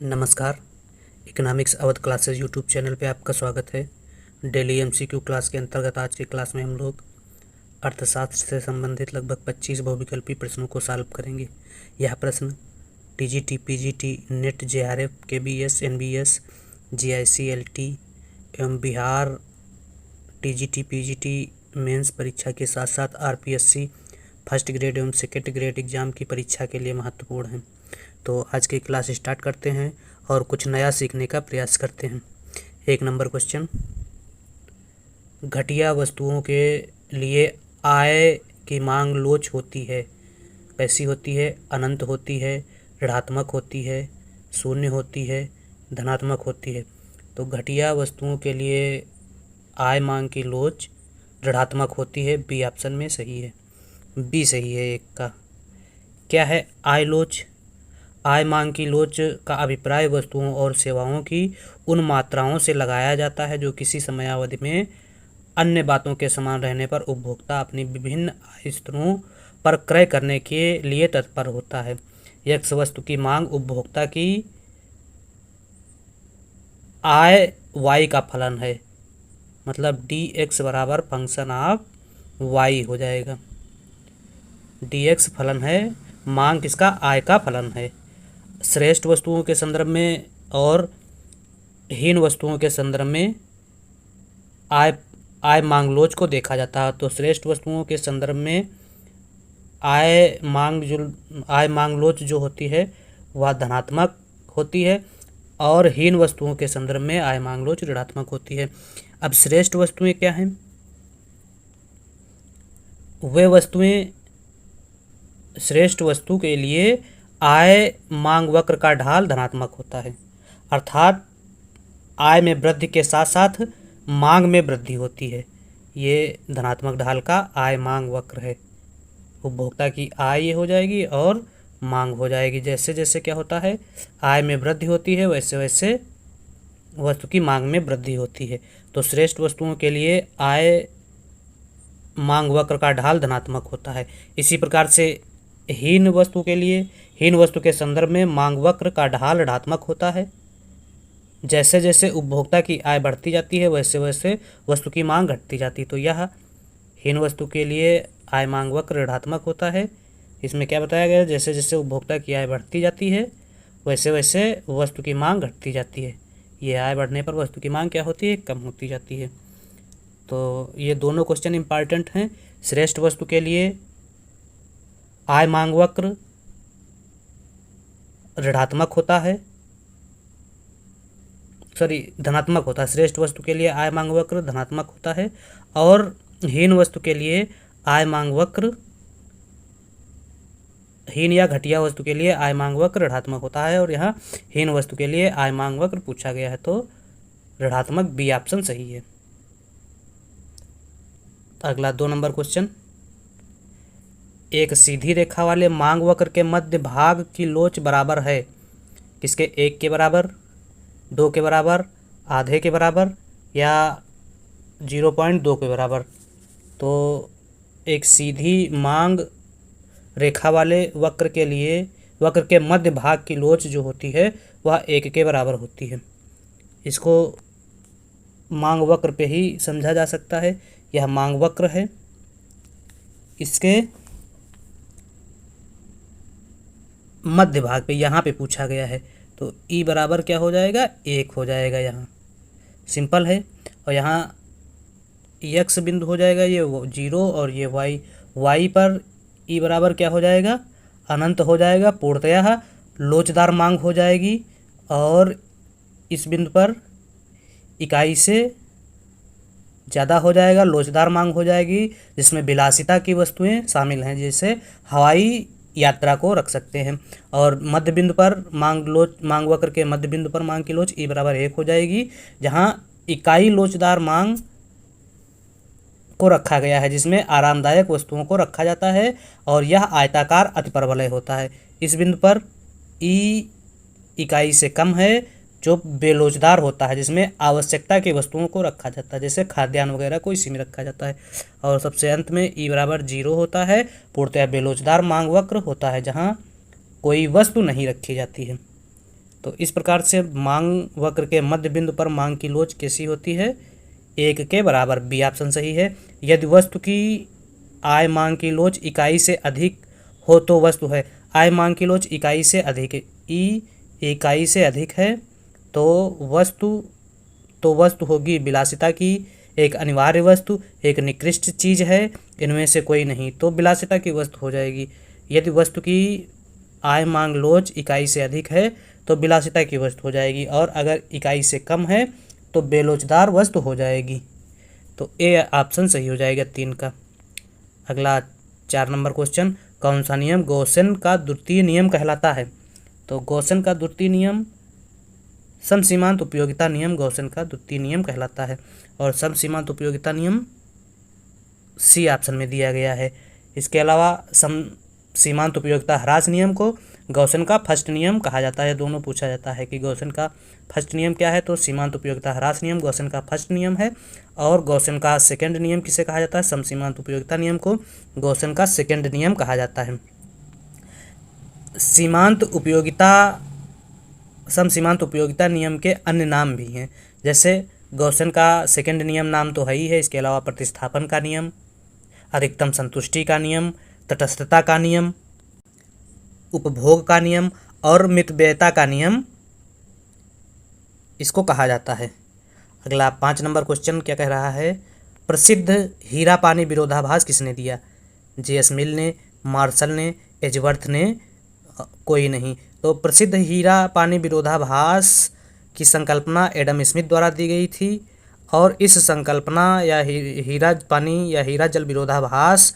नमस्कार। Economics Awadh classes YouTube channel पे आपका स्वागत है। डेली एमसीक्यू क्लास के अंतर्गत आज की क्लास में हम लोग अर्थशास्त्र से संबंधित लगभग 25 बहुविकल्पी प्रश्नों को सॉल्व करेंगे। यह प्रश्न TGT, PGT, net, JRF, KBS, NBS, GIC-LT एवं बिहार टीजीटी, पीजीटी मेंस परीक्षा के साथ साथ आरपीएससी फर्स्ट ग्रेड एवं सेकेंड ग्रेड एग्जाम की परीक्षा के लिए महत्वपूर्ण है। तो आज की क्लास स्टार्ट करते हैं और कुछ नया सीखने का प्रयास करते हैं। 1 नंबर क्वेश्चन, घटिया वस्तुओं के लिए आय की मांग लोच होती है। कैसी होती है? अनंत होती है, ऋणात्मक होती है, शून्य होती है, धनात्मक होती है। तो घटिया वस्तुओं के लिए आय मांग की लोच ऋणात्मक होती है। बी ऑप्शन में सही है, बी सही है। 1 का क्या है? आय लोच। आय मांग की लोच का अभिप्राय वस्तुओं और सेवाओं की उन मात्राओं से लगाया जाता है जो किसी समयावधि में अन्य बातों के समान रहने पर उपभोक्ता अपनी विभिन्न आय स्तरों पर क्रय करने के लिए तत्पर होता है। यह वस्तु की मांग उपभोक्ता की आय वाई का फलन है, मतलब डी एक्स बराबर फंक्शन ऑफ वाई हो जाएगा। डी एक्स फलन है, मांग किसका? आय का फलन है। श्रेष्ठ वस्तुओं के संदर्भ में और हीन वस्तुओं के संदर्भ में आय मांग लोच को देखा जाता है। तो श्रेष्ठ वस्तुओं के संदर्भ में आय मांग लोच जो होती है वह धनात्मक होती है और हीन वस्तुओं के संदर्भ में आय मांग लोच ऋणात्मक होती है। अब श्रेष्ठ वस्तुएं क्या हैं? वे वस्तुएं, श्रेष्ठ वस्तु के लिए आय मांग वक्र का ढाल धनात्मक होता है, अर्थात आय में वृद्धि के साथ साथ मांग में वृद्धि होती है। ये धनात्मक ढाल का आय मांग वक्र है। उपभोक्ता की आय ये हो जाएगी और मांग हो जाएगी। जैसे जैसे क्या होता है, आय में वृद्धि होती है, वैसे वैसे वस्तु की मांग में वृद्धि होती है। तो श्रेष्ठ वस्तुओं के लिए आय मांग वक्र का ढाल धनात्मक होता है। इसी प्रकार से हीन वस्तु के लिए, हीन वस्तु के संदर्भ में मांग वक्र का ढाल ऋणात्मक होता है। जैसे जैसे उपभोक्ता की आय बढ़ती जाती है वैसे वैसे वस्तु की मांग घटती जाती है। तो यह हीन वस्तु के लिए आय मांग वक्र ऋणात्मक होता है। इसमें क्या बताया गया? जैसे जैसे उपभोक्ता की आय बढ़ती जाती है वैसे वैसे वस्तु की मांग घटती जाती है। ये आय बढ़ने पर वस्तु की मांग क्या होती है? कम होती जाती है। तो ये दोनों क्वेश्चन इंपॉर्टेंट हैं। श्रेष्ठ वस्तु के लिए आय मांग वक्र ऋणात्मक होता है, धनात्मक होता है। श्रेष्ठ वस्तु के लिए आय मांग वक्र धनात्मक होता है और हीन वस्तु के लिए आय मांग वक्र, हीन या घटिया वस्तु के लिए आय मांग वक्र ऋणात्मक होता है। और यहाँ हीन वस्तु के लिए आय मांग वक्र पूछा गया है तो ऋणात्मक, बी ऑप्शन सही है। अगला 2 नंबर क्वेश्चन, एक सीधी रेखा वाले मांग वक्र के मध्य भाग की लोच बराबर है किसके? 1 के बराबर, 2 के बराबर, आधे के बराबर या 0.2 के बराबर। तो एक सीधी मांग रेखा वाले वक्र के लिए वक्र के मध्य भाग की लोच जो होती है वह 1 के बराबर होती है। इसको मांग वक्र पे ही समझा जा सकता है। यह मांग वक्र है, इसके मध्य भाग पे यहाँ पे पूछा गया है तो ई बराबर क्या हो जाएगा? 1 हो जाएगा। यहाँ सिंपल है। और यहाँ एक्स बिंदु हो जाएगा ये 0 और ये वाई पर ई बराबर क्या हो जाएगा? अनंत हो जाएगा। पूर्णतः लोचदार मांग हो जाएगी और इस बिंदु पर इकाई से ज़्यादा हो जाएगा, लोचदार मांग हो जाएगी, जिसमें विलासिता की वस्तुएं शामिल हैं, जैसे हवाई यात्रा को रख सकते हैं। और मध्य बिंदु पर मांग वक्र के मध्य बिंदु पर मांग की लोच ई बराबर 1 हो जाएगी, जहां इकाई लोचदार मांग को रखा गया है, जिसमें आरामदायक वस्तुओं को रखा जाता है और यह आयताकार अतिपरवलय होता है। इस बिंदु पर ई इकाई से कम है, जो बेलोचदार होता है, जिसमें आवश्यकता की वस्तुओं को रखा जाता है, जैसे खाद्यान्न वगैरह को इसी में रखा जाता है। और सबसे अंत में ई बराबर 0 होता है, पूर्णतः बेलोचदार मांग वक्र होता है, जहाँ कोई वस्तु नहीं रखी जाती है। तो इस प्रकार से मांग वक्र के मध्य बिंदु पर मांग की लोच कैसी होती है? 1 के बराबर। बी ऑप्शन सही है। यदि वस्तु की आय मांग की लोच इकाई से अधिक हो तो वस्तु है। आय मांग की लोच इकाई से अधिक है, इकाई से अधिक है तो वस्तु होगी विलासिता की, एक अनिवार्य वस्तु, एक निकृष्ट चीज़ है, इनमें से कोई नहीं, तो विलासिता की वस्तु हो जाएगी। यदि वस्तु की आय मांग लोच इकाई से अधिक है तो विलासिता की वस्तु हो जाएगी, और अगर इकाई से कम है तो बेलोचदार वस्तु हो जाएगी। तो ए ऑप्शन सही हो जाएगा 3 का। अगला 4 नंबर क्वेश्चन, कौन सा नियम गॉसेन का द्वितीय नियम कहलाता है? तो गॉसेन का द्वितीय नियम समसीमांत उपयोगिता नियम गॉसेन का द्वितीय नियम कहलाता है, और समसीमांत उपयोगिता नियम सी ऑप्शन में दिया गया है। इसके अलावा सीमांत उपयोगिता ह्रास नियम को गॉसेन का फर्स्ट नियम कहा जाता है। दोनों पूछा जाता है कि गॉसेन का फर्स्ट नियम क्या है, तो सीमांत उपयोगिता ह्रास नियम गॉसेन का फर्स्ट नियम है, और गॉसेन का सेकंड नियम किसे कहा जाता है? समसीमांत उपयोगिता नियम को गॉसेन का सेकंड नियम कहा जाता है। समसीमांत उपयोगिता नियम के अन्य नाम भी हैं, जैसे गॉसेन का सेकंड नियम नाम तो है ही है, इसके अलावा प्रतिस्थापन का नियम, अधिकतम संतुष्टि का नियम, तटस्थता का नियम, उपभोग का नियम और मितव्ययता का नियम इसको कहा जाता है। अगला 5 नंबर क्वेश्चन क्या कह रहा है? प्रसिद्ध हीरा पानी विरोधाभास किसने दिया? जे.एस. मिल ने, मार्शल ने, एजवर्थ ने, कोई नहीं। तो प्रसिद्ध हीरा पानी विरोधाभास की संकल्पना एडम स्मिथ द्वारा दी गई थी, और इस संकल्पना या हीरा पानी या हीरा जल विरोधाभास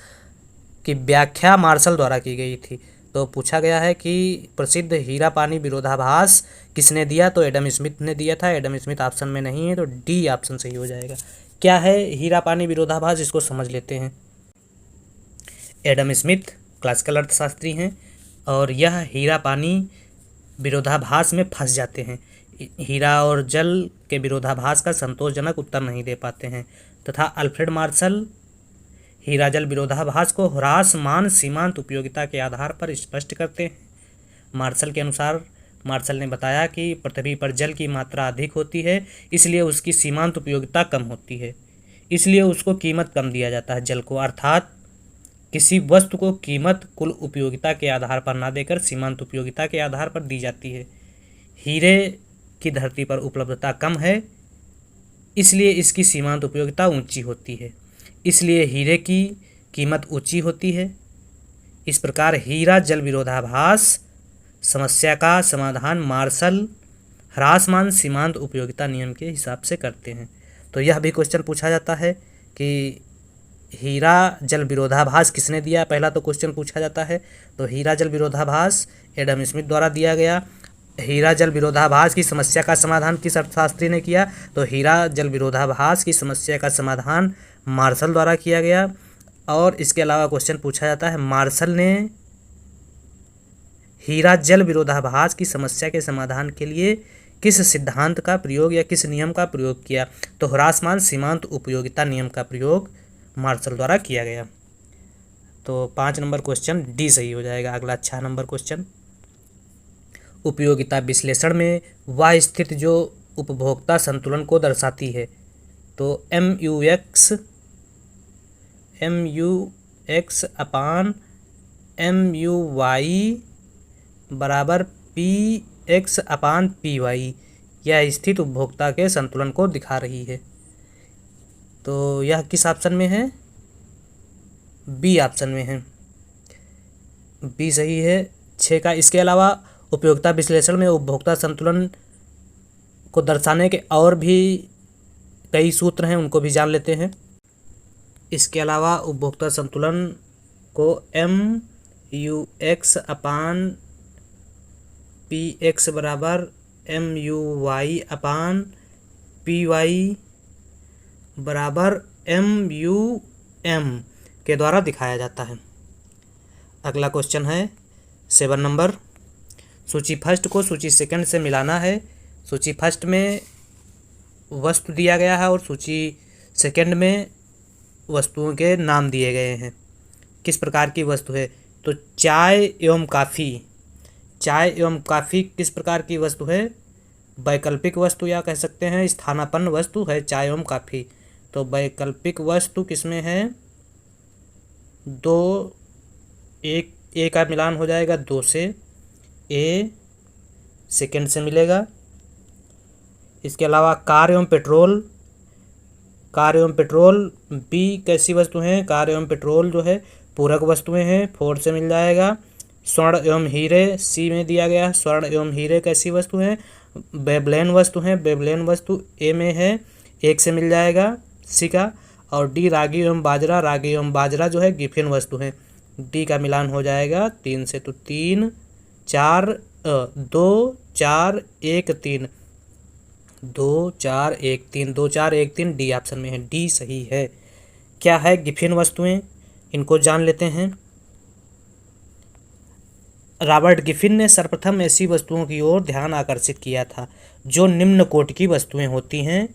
की व्याख्या मार्शल द्वारा की गई थी। तो पूछा गया है कि प्रसिद्ध हीरा पानी विरोधाभास किसने दिया? तो एडम स्मिथ ने दिया था। एडम स्मिथ ऑप्शन में नहीं है, तो डी ऑप्शन सही हो जाएगा। क्या है हीरा पानी विरोधाभास, इसको समझ लेते हैं। एडम स्मिथ क्लासिकल अर्थशास्त्री हैं, और यह हीरा पानी विरोधाभास में फंस जाते हैं। हीरा और जल के विरोधाभास का संतोषजनक उत्तर नहीं दे पाते हैं, तथा अल्फ्रेड मार्शल हीरा जल विरोधाभास को ह्रासमान सीमांत उपयोगिता के आधार पर स्पष्ट करते हैं। मार्शल के अनुसार, मार्शल ने बताया कि पृथ्वी पर जल की मात्रा अधिक होती है, इसलिए उसकी सीमांत उपयोगिता कम होती है, इसलिए उसको कीमत कम दिया जाता है जल को, अर्थात किसी वस्तु को कीमत कुल उपयोगिता के आधार पर ना देकर सीमांत उपयोगिता के आधार पर दी जाती है। हीरे की धरती पर उपलब्धता कम है, इसलिए इसकी सीमांत उपयोगिता ऊंची होती है, इसलिए हीरे की कीमत ऊंची होती है। इस प्रकार हीरा जल विरोधाभास समस्या का समाधान मार्शल ह्रासमान सीमांत उपयोगिता नियम के हिसाब से करते हैं। तो यह भी क्वेश्चन पूछा जाता है कि हीरा जल विरोधाभास किसने दिया? पहला तो क्वेश्चन पूछा जाता है, तो हीरा जल विरोधाभास एडम स्मिथ द्वारा दिया गया। हीरा जल विरोधाभास की समस्या का समाधान किस अर्थशास्त्री ने किया? तो हीरा जल विरोधाभास की समस्या का समाधान मार्शल द्वारा किया गया। और इसके अलावा क्वेश्चन पूछा जाता है, मार्शल ने हीरा जल विरोधाभास की समस्या के समाधान के लिए किस सिद्धांत का प्रयोग या किस नियम का प्रयोग किया? तो ह्रासमान सीमांत उपयोगिता नियम का प्रयोग मार्शल द्वारा किया गया। तो 5 नंबर क्वेश्चन डी सही हो जाएगा। अगला 6 नंबर क्वेश्चन, उपयोगिता विश्लेषण में वह स्थिति जो उपभोक्ता संतुलन को दर्शाती है। तो MUX अपान MUY बराबर PX अपान PY, यह स्थिति उपभोक्ता के संतुलन को दिखा रही है। तो यह किस ऑप्शन में है? बी ऑप्शन में है, बी सही है 6 का। इसके अलावा उपयोगिता विश्लेषण में उपभोक्ता संतुलन को दर्शाने के और भी कई सूत्र हैं, उनको भी जान लेते हैं। इसके अलावा उपभोक्ता संतुलन को MUX अपान PX बराबर MUY अपान PY बराबर MUM के द्वारा दिखाया जाता है। अगला क्वेश्चन है 7 नंबर, सूची फर्स्ट को सूची सेकंड से मिलाना है। सूची फर्स्ट में वस्तु दिया गया है और सूची सेकंड में वस्तुओं के नाम दिए गए हैं। किस प्रकार की वस्तु है? तो चाय एवं कॉफ़ी चाय एवं काफ़ी किस प्रकार की वस्तु है? वैकल्पिक वस्तु या कह सकते हैं स्थानापन्न वस्तु है चाय एवं काफ़ी। तो वैकल्पिक वस्तु किसमें है? दो, एक ए का मिलान हो जाएगा दो से, ए सेकंड से मिलेगा। इसके अलावा कार एवं पेट्रोल, कार एवं पेट्रोल बी कैसी वस्तु हैं? कार एवं पेट्रोल जो है पूरक वस्तुएं हैं, फोर से मिल जाएगा। स्वर्ण एवं हीरे सी में दिया गया, स्वर्ण एवं हीरे कैसी वस्तु हैं? बेबलेन वस्तु हैं, बेबलेन वस्तु ए में है, एक से मिल जाएगा सी का। और डी रागी एवं बाजरा, रागी एवं बाजरा जो है गिफिन वस्तु है, डी का मिलान हो जाएगा तीन से। तो तीन चार दो चार एक तीन, दो चार एक तीन, दो चार एक तीन डी ऑप्शन में है, डी सही है। क्या है गिफिन वस्तुएं? इनको जान लेते हैं। रॉबर्ट गिफिन ने सर्वप्रथम ऐसी वस्तुओं की ओर ध्यान आकर्षित किया था जो निम्न कोटि की वस्तुएं होती हैं।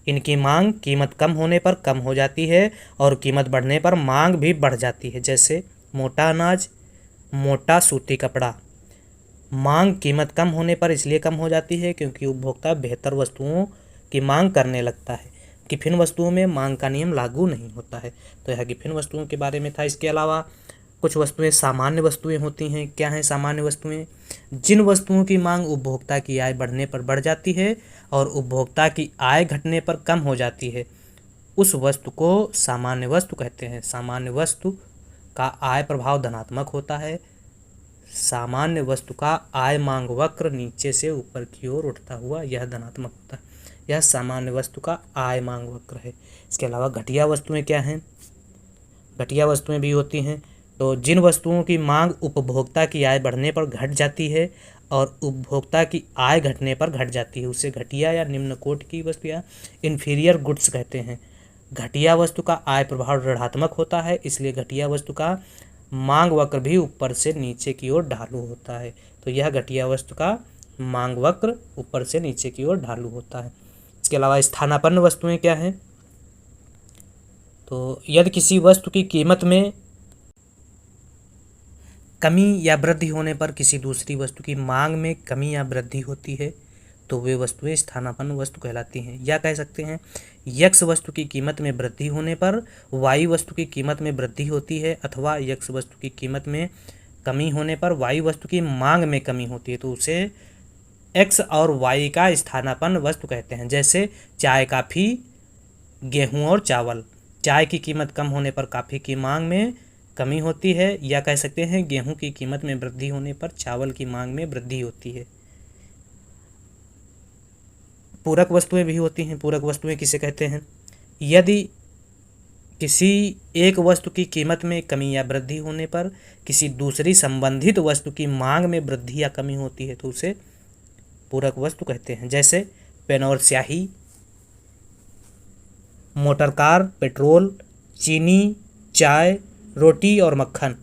इनकी मांग कीमत कम होने पर कम हो जाती है और कीमत बढ़ने पर मांग भी बढ़ जाती है। जैसे मोटा अनाज, मोटा सूती कपड़ा। मांग कीमत कम होने पर इसलिए कम हो जाती है क्योंकि उपभोक्ता बेहतर वस्तुओं की मांग करने लगता है। गिफिन वस्तुओं में मांग का नियम लागू नहीं होता है। तो यह गिफिन वस्तुओं के बारे में था। इसके अलावा कुछ वस्तुएं सामान्य वस्तुएं होती हैं। क्या हैं सामान्य वस्तुएं? जिन वस्तुओं की मांग उपभोक्ता की आय बढ़ने पर बढ़ जाती है और उपभोक्ता की आय घटने पर कम हो जाती है, उस वस्तु को सामान्य वस्तु कहते हैं। सामान्य वस्तु का आय प्रभाव धनात्मक होता है। सामान्य वस्तु का आय मांग वक्र नीचे से ऊपर की ओर उठता हुआ यह धनात्मक होता है। यह सामान्य वस्तु का आय मांग वक्र है। इसके अलावा घटिया वस्तुएं क्या हैं? घटिया वस्तुएं भी होती हैं। तो जिन वस्तुओं की मांग उपभोक्ता की आय बढ़ने पर घट जाती है और उपभोक्ता की आय घटने पर घट जाती है, उसे घटिया या निम्न कोटि की वस्तु या इन्फीरियर गुड्स कहते हैं। घटिया वस्तु का आय प्रभाव ऋणात्मक होता है, इसलिए घटिया वस्तु का मांग वक्र भी ऊपर से नीचे की ओर ढालू होता है। तो यह घटिया वस्तु का मांग वक्र ऊपर से नीचे की ओर ढालू होता है। इसके अलावा स्थानापन्न वस्तुएं क्या हैं? तो यदि किसी वस्तु की कीमत में कमी या वृद्धि होने पर किसी दूसरी वस्तु की मांग में कमी या वृद्धि होती है तो वे वस्तुएं स्थानापन्न वस्तु कहलाती हैं। या कह सकते हैं यक्स वस्तु की कीमत में वृद्धि होने पर वाई वस्तु की कीमत में वृद्धि होती है, अथवा यक्स वस्तु की कीमत में कमी होने पर वाई वस्तु की मांग में कमी होती है, तो उसे एक्स और वाई का स्थानापन्न वस्तु कहते हैं। जैसे चाय, काफ़ी, गेहूँ और चावल। चाय की कीमत कम होने पर काफ़ी की मांग में कमी होती है, या कह सकते हैं गेहूं की कीमत में वृद्धि होने पर चावल की मांग में वृद्धि होती है। पूरक वस्तुएं भी होती हैं। पूरक वस्तुएं किसे कहते हैं? यदि किसी एक वस्तु की कीमत में कमी या वृद्धि होने पर किसी दूसरी संबंधित वस्तु की मांग में वृद्धि या कमी होती है तो उसे पूरक वस्तु कहते हैं। जैसे पेन और स्याही, मोटर कार, पेट्रोल, चीनी, चाय, रोटी और मक्खन,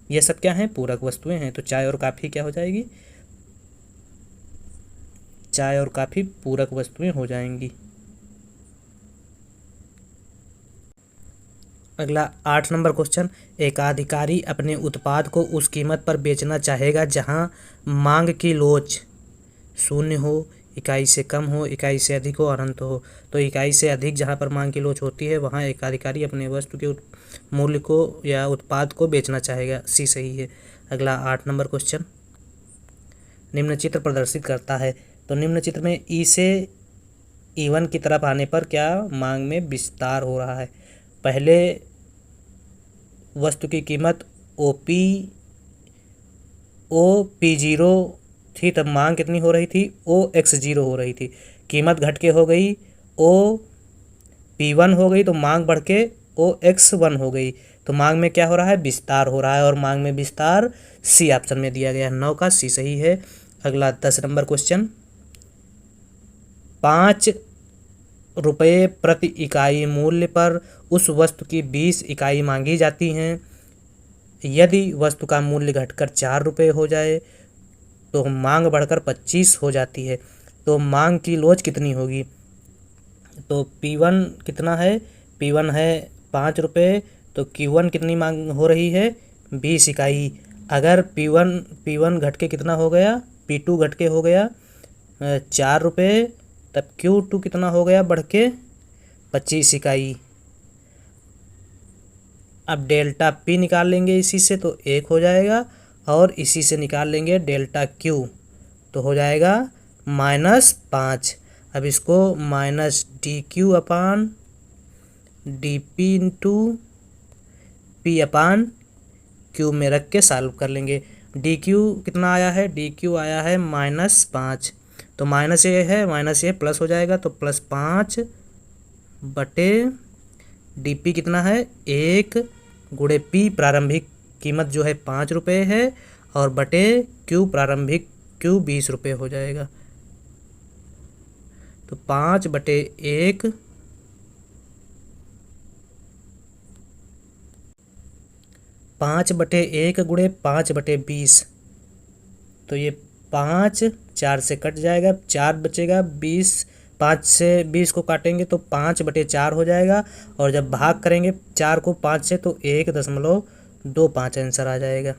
ये सब क्या हैं? पूरक वस्तुएं हैं। तो चाय और काफ़ी क्या हो जाएगी? चाय और काफ़ी पूरक वस्तुएं हो जाएंगी। अगला 8 नंबर क्वेश्चन, एक अधिकारी अपने उत्पाद को उस कीमत पर बेचना चाहेगा जहां मांग की लोच शून्य हो, इकाई से कम हो, इकाई से अधिक हो, अनंत हो। तो इकाई से अधिक जहां पर मांग की लोच होती है वहां एक अधिकारी अपने वस्तु के मूल्य को या उत्पाद को बेचना चाहेगा। सी सही है। अगला 8 नंबर क्वेश्चन, निम्न चित्र प्रदर्शित करता है। तो निम्न चित्र में ई से E1 की तरफ आने पर क्या मांग में विस्तार हो रहा है? पहले वस्तु की कीमत OP0 थी, तब मांग कितनी हो रही थी? OX0 हो रही थी। कीमत घट के हो गई OP1 हो गई, तो मांग बढ़ के OX1 हो गई। तो मांग में क्या हो रहा है? विस्तार हो रहा है, और मांग में विस्तार सी ऑप्शन में दिया गया है। 9 का सी सही है। अगला 10 नंबर क्वेश्चन, 5 रुपये प्रति इकाई मूल्य पर उस वस्तु की 20 इकाई मांगी जाती हैं। यदि वस्तु का मूल्य घटकर 4 रुपये हो जाए तो मांग बढ़कर 25 हो जाती है, तो मांग की लोच कितनी होगी? तो P1 कितना है? P1 है 5 रुपये, तो Q1 कितनी मांग हो रही है? 20 इकाई। अगर P1 घट के कितना हो गया, P2 घट के हो गया 4 रुपये, तब Q2 कितना हो गया बढ़ के 25 इकाई। अब डेल्टा P निकाल लेंगे इसी से तो 1 हो जाएगा, और इसी से निकाल लेंगे डेल्टा Q तो हो जाएगा -5। अब इसको -dQ अपान dP इंटू P/Q में रख के सॉल्व कर लेंगे। dQ कितना आया है, dQ आया है -5, तो माइनस ये है, माइनस ये प्लस हो जाएगा, तो +5 बटे dP कितना है 1 गुणे P प्रारंभिक कीमत जो है 5 रुपये है, और बटे Q प्रारंभिक Q 20 रुपये हो जाएगा। तो 5 बटे 1 गुणे 5 बटे 20, तो ये 5 4 से कट जाएगा, 4 बचेगा, 20 5 से 20 को काटेंगे तो 5 बटे 4 हो जाएगा, और जब भाग करेंगे 4 को 5 से तो 1.25 आंसर आ जाएगा।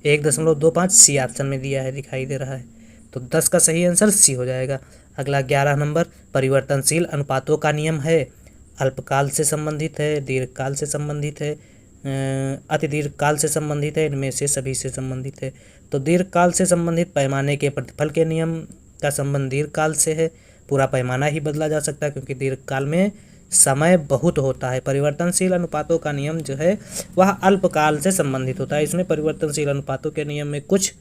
1.25 सी ऑप्शन में दिया है, दिखाई दे रहा है, तो 10 का सही आंसर सी हो जाएगा। अगला 11 नंबर, परिवर्तनशील अनुपातों का नियम है, अल्पकाल से संबंधित है, दीर्घकाल से संबंधित है, अति दीर्घकाल से संबंधित है, इनमें से सभी से संबंधित है। तो दीर्घकाल से संबंधित पैमाने के प्रतिफल के नियम का संबंध दीर्घकाल से है, पूरा पैमाना ही बदला जा सकता है क्योंकि दीर्घकाल में समय बहुत होता है। परिवर्तनशील अनुपातों का नियम जो है वह अल्पकाल से संबंधित होता है। इसमें परिवर्तनशील अनुपातों के नियम में कुछ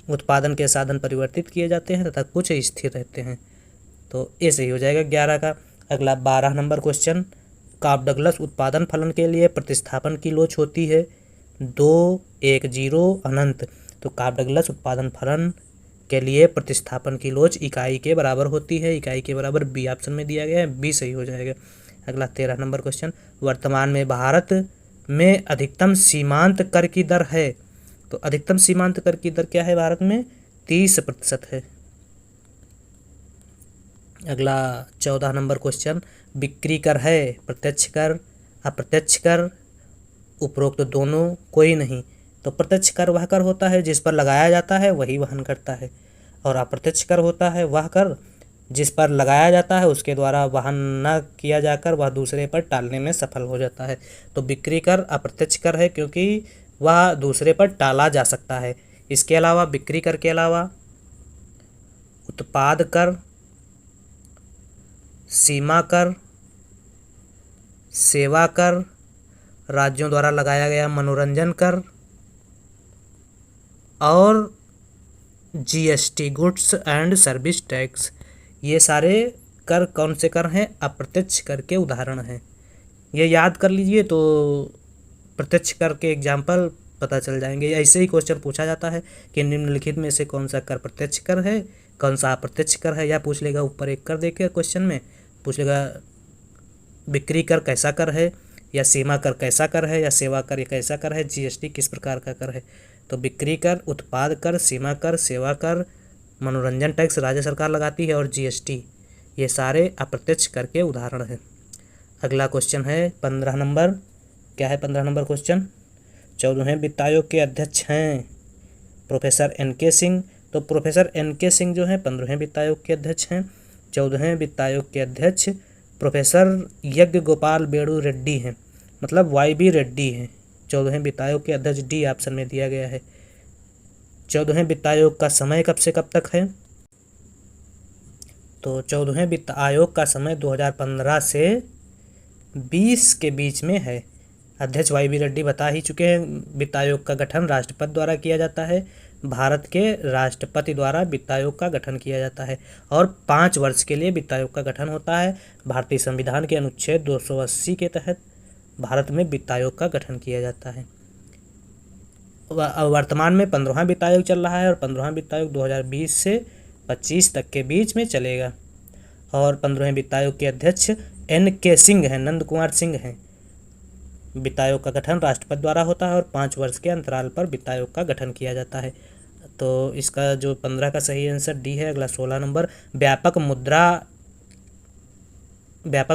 उत्पादन के साधन परिवर्तित किए जाते हैं तथा कुछ स्थिर रहते हैं, तो ये सही हो जाएगा 11 का। अगला 12 नंबर क्वेश्चन, काफ डगलस उत्पादन फलन के लिए प्रतिस्थापन की लोच होती है 2, 1, 0 अनंत। तो काफ डगलस उत्पादन फलन के लिए प्रतिस्थापन की लोच इकाई के बराबर होती है, इकाई के बराबर बी ऑप्शन में दिया गया है, बी सही हो जाएगा। अगला 13 नंबर क्वेश्चन, वर्तमान में भारत में अधिकतम सीमांत कर की दर है, तो अधिकतम सीमांत कर की दर क्या है भारत में, 30% है। अगला 14 नंबर क्वेश्चन, बिक्री कर है, प्रत्यक्ष कर, अप्रत्यक्ष कर, उपरोक्त दोनों कोई नहीं। तो प्रत्यक्ष कर वह कर होता है जिस पर लगाया जाता है वही वहन करता है, और अप्रत्यक्ष कर होता है वह कर जिस पर लगाया जाता है उसके द्वारा वहन न किया जाकर वह दूसरे पर टालने में सफल हो जाता है। तो बिक्री कर अप्रत्यक्ष कर है क्योंकि वह दूसरे पर टाला जा सकता है। इसके अलावा बिक्री कर के अलावा उत्पाद कर, सीमा कर, सेवा कर, राज्यों द्वारा लगाया गया मनोरंजन कर, और GST goods and service tax, ये सारे कर कौन से कर हैं, अप्रत्यक्ष कर के उदाहरण हैं। ये याद कर लीजिए तो प्रत्यक्ष कर के एग्जाम्पल पता चल जाएंगे। ऐसे ही क्वेश्चन पूछा जाता है कि निम्नलिखित में से कौन सा कर प्रत्यक्ष कर है, कौन सा अप्रत्यक्ष कर है, या पूछ लेगा ऊपर एक कर देके क्वेश्चन में पूछ लेगा बिक्री कर कैसा कर है, या सीमा कर कैसा कर है, या सेवा कर कैसा कर है, जीएसटी किस प्रकार का कर है। तो बिक्री कर, उत्पाद कर, सीमा कर, सेवा कर, मनोरंजन टैक्स राज्य सरकार लगाती है, और जीएसटी, ये सारे अप्रत्यक्ष कर के उदाहरण हैं। अगला क्वेश्चन है 15 नंबर, क्या है 15 नंबर क्वेश्चन, 14वें वित्त आयोग के अध्यक्ष हैं प्रोफेसर एन.के. सिंह। तो प्रोफेसर एन.के. सिंह जो हैं 15वें वित्त आयोग के अध्यक्ष हैं। 14वें वित्त आयोग के अध्यक्ष प्रोफेसर यज्ञ गोपाल बेड़ू रेड्डी हैं, मतलब वाई.बी. रेड्डी हैं। 14वें वित्त आयोग के अध्यक्ष डी ऑप्शन में दिया गया है। 14वें वित्त आयोग का समय कब से कब तक है, तो 14वें वित्त आयोग का समय 2015 से 20 के बीच में है। अध्यक्ष वाई.बी. रेड्डी बता ही चुके हैं। वित्त आयोग का गठन राष्ट्रपति द्वारा किया जाता है, भारत के राष्ट्रपति द्वारा वित्त आयोग का गठन किया जाता है, और 5 वर्ष के लिए वित्त आयोग का गठन होता है। भारतीय संविधान के अनुच्छेद 280 के तहत भारत में वित्त आयोग का गठन किया जाता है। वर्तमान में 15वां वित्त आयोग चल रहा है, और 15वां वित्त आयोग 2020 से 25 तक के बीच में चलेगा। और 15वें वित्त आयोग के अध्यक्ष एन.के. सिंह हैं, नंद कुमार सिंह हैं। वित्त आयोग का गठन राष्ट्रपति द्वारा होता है, और 5 वर्ष के अंतराल पर वित्त आयोग का गठन किया जाता है। तो इसका जो 15 का सही आंसर डी है। अगला 16 नंबर, व्यापक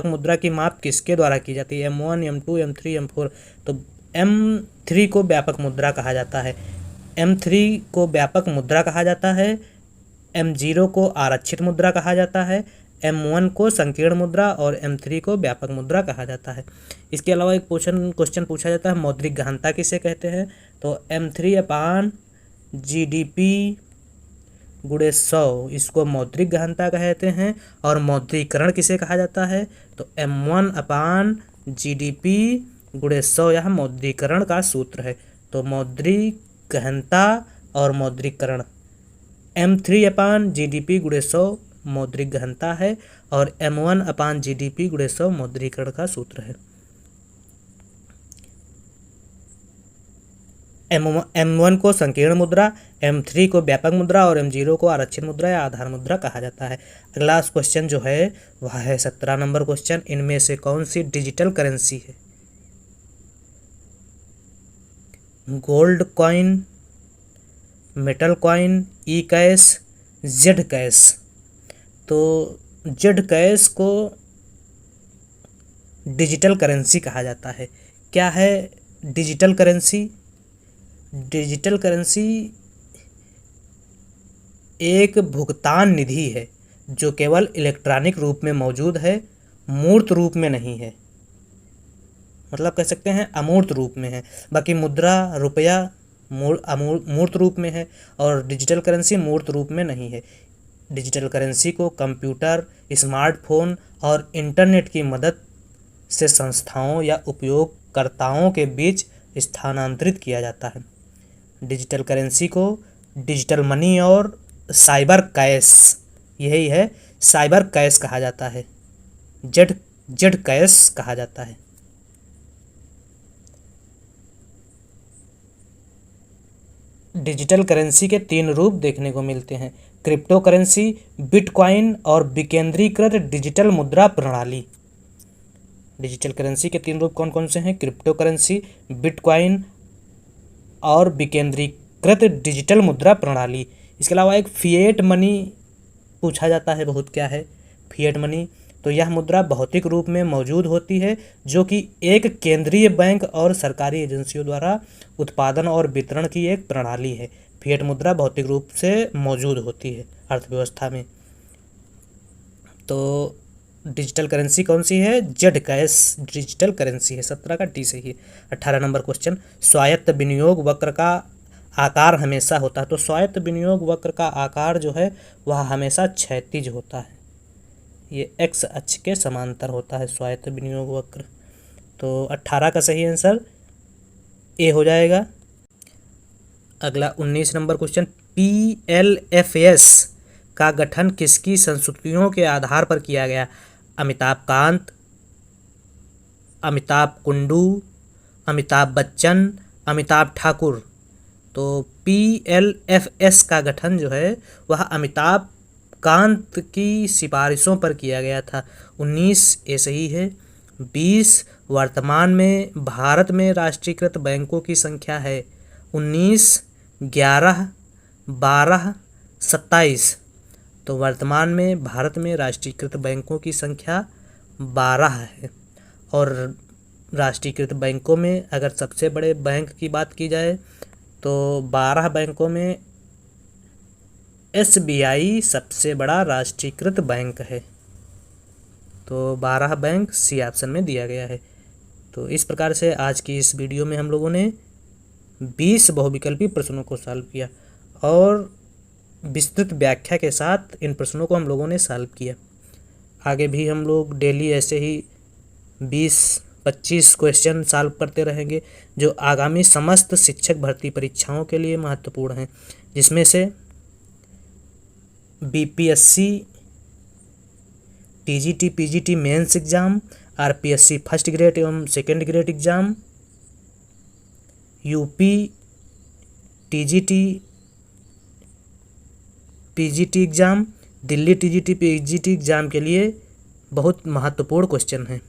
मुद्रा की माप किसके द्वारा की जाती है, M1, M2, M3, M4। तो M3 को व्यापक मुद्रा कहा जाता है। M3 को व्यापक मुद्रा कहा जाता है। M0 को आरक्षित मुद्रा कहा जाता है। M1 को संकीर्ण मुद्रा और M3 को व्यापक मुद्रा कहा जाता है। इसके अलावा एक क्वेश्चन पूछा जाता है, मौद्रिक गहनता किसे कहते हैं? तो M3/GDP गुणे 100 इसको मौद्रिक गहनता कहते हैं। और मौद्रीकरण किसे कहा जाता है? तो M1/GDP गुणे 100 यह मौद्रीकरण का सूत्र है। तो मौद्रिक गहनता और मौद्रीकरण M3/GDP गुणे 100 मौद्रिक गहनता है और M1/GDP गुणे 100 मौद्रीकरण का सूत्र है। M1 को संकीर्ण मुद्रा, M3 को व्यापक मुद्रा और M0 को आरक्षित मुद्रा या आधार मुद्रा कहा जाता है। अगला क्वेश्चन जो है वह है 17 नंबर क्वेश्चन, इनमें से कौन सी डिजिटल करेंसी है? गोल्ड कॉइन, मेटल कॉइन, ई कैश, जेड कैश। तो जेड कैश को डिजिटल करेंसी कहा जाता है। क्या है डिजिटल करेंसी? डिजिटल करेंसी एक भुगतान निधि है जो केवल इलेक्ट्रॉनिक रूप में मौजूद है, मूर्त रूप में नहीं है। मतलब कह सकते हैं अमूर्त रूप में है। बाकी मुद्रा, रुपया मूर्त रूप में है और डिजिटल करेंसी मूर्त रूप में नहीं है। डिजिटल करेंसी को कंप्यूटर, स्मार्टफोन और इंटरनेट की मदद से संस्थाओं या उपयोगकर्ताओं के बीच स्थानांतरित किया जाता है। डिजिटल करेंसी को डिजिटल मनी और साइबर कैश, यही है साइबर कैश कहा जाता है, जेड कैश कहा जाता है। डिजिटल करेंसी के 3 रूप देखने को मिलते हैं, क्रिप्टो करेंसी, बिटकॉइन और विकेंद्रीकृत डिजिटल मुद्रा प्रणाली। डिजिटल करेंसी के 3 रूप कौन कौन से हैं? क्रिप्टो करेंसी, बिटकॉइन और विकेंद्रीकृत डिजिटल मुद्रा प्रणाली। इसके अलावा एक फिएट मनी पूछा जाता है बहुत, क्या है फिएट मनी? तो यह मुद्रा भौतिक रूप में मौजूद होती है जो कि एक केंद्रीय बैंक और सरकारी एजेंसियों द्वारा उत्पादन और वितरण की एक प्रणाली है। फिएट मुद्रा भौतिक रूप से मौजूद होती है अर्थव्यवस्था में। तो डिजिटल करेंसी कौन सी है? जेड कैश डिजिटल करेंसी है। 17 का डी सही है। 18 नंबर क्वेश्चन, स्वायत्त विनियोग वक्र का आकार हमेशा होता है। तो स्वायत्त विनियोग वक्र का आकार जो है वह हमेशा क्षैतिज होता है, ये एक्स अक्ष के समांतर होता है स्वायत्त विनियोग वक्र। तो 18 का सही आंसर ए हो जाएगा। अगला 19 नंबर क्वेश्चन, PLFS का गठन किसकी संस्तुतियों के आधार पर किया गया? अमिताभ कांत, अमिताभ कुंडू, अमिताभ बच्चन, अमिताभ ठाकुर। तो PLFS का गठन जो है वह अमिताभ कांत की सिफारिशों पर किया गया था। 19 ये सही है। 20 वर्तमान में भारत में राष्ट्रीयकृत बैंकों की संख्या है 19, 11, 12, 27। तो वर्तमान में भारत में राष्ट्रीयकृत बैंकों की संख्या 12 है। और राष्ट्रीयकृत बैंकों में अगर सबसे बड़े बैंक की बात की जाए तो 12 बैंकों में SBI सबसे बड़ा राष्ट्रीयकृत बैंक है। तो 12 बैंक सी ऑप्शन में दिया गया है। तो इस प्रकार से आज की इस वीडियो में हम लोगों ने 20 बहुविकल्पी प्रश्नों को सॉल्व किया और विस्तृत व्याख्या के साथ इन प्रश्नों को हम लोगों ने सॉल्व किया। आगे भी हम लोग डेली ऐसे ही 20-25 क्वेश्चन सॉल्व करते रहेंगे जो आगामी समस्त शिक्षक भर्ती परीक्षाओं के लिए महत्वपूर्ण हैं, जिसमें से BPSC, TGT, PGT mains exam, RPSC first grade एवं second grade exam, UP TGT PGT exam, Delhi TGT PGT exam के लिए बहुत महत्वपूर्ण क्वेश्चन हैं।